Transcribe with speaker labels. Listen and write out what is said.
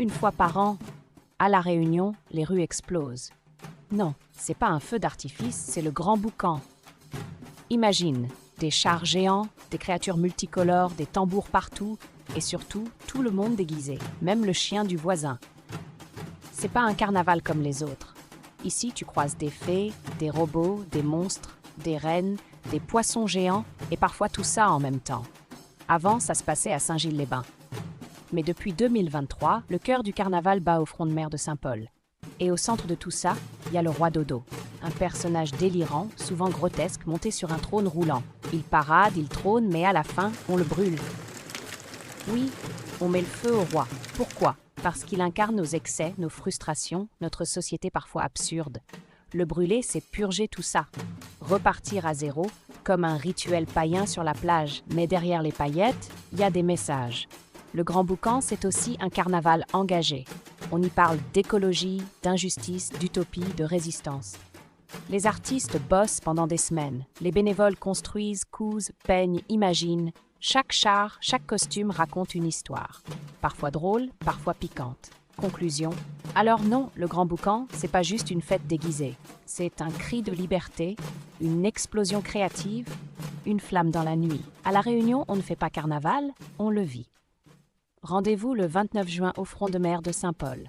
Speaker 1: Une fois par an, à La Réunion, les rues explosent. Non, c'est pas un feu d'artifice, c'est le Grand Boucan. Imagine, des chars géants, des créatures multicolores, des tambours partout, et surtout, tout le monde déguisé, même le chien du voisin. C'est pas un carnaval comme les autres. Ici, tu croises des fées, des robots, des monstres, des reines, des poissons géants, et parfois tout ça en même temps. Avant, ça se passait à Saint-Gilles-les-Bains. Mais depuis 2023, le cœur du carnaval bat au front de mer de Saint-Paul. Et au centre de tout ça, il y a le roi Dodo, un personnage délirant, souvent grotesque, monté sur un trône roulant. Il parade, il trône, mais à la fin, on le brûle. Oui, on met le feu au roi. Pourquoi ? Parce qu'il incarne nos excès, nos frustrations, notre société parfois absurde. Le brûler, c'est purger tout ça. Repartir à zéro, comme un rituel païen sur la plage. Mais derrière les paillettes, il y a des messages. Le Grand Boucan, c'est aussi un carnaval engagé. On y parle d'écologie, d'injustice, d'utopie, de résistance. Les artistes bossent pendant des semaines. Les bénévoles construisent, cousent, peignent, imaginent. Chaque char, chaque costume raconte une histoire. Parfois drôle, parfois piquante. Conclusion. Alors non, le Grand Boucan, c'est pas juste une fête déguisée. C'est un cri de liberté, une explosion créative, une flamme dans la nuit. À La Réunion, on ne fait pas carnaval, on le vit. Rendez-vous le 29 juin au front de mer de Saint-Paul.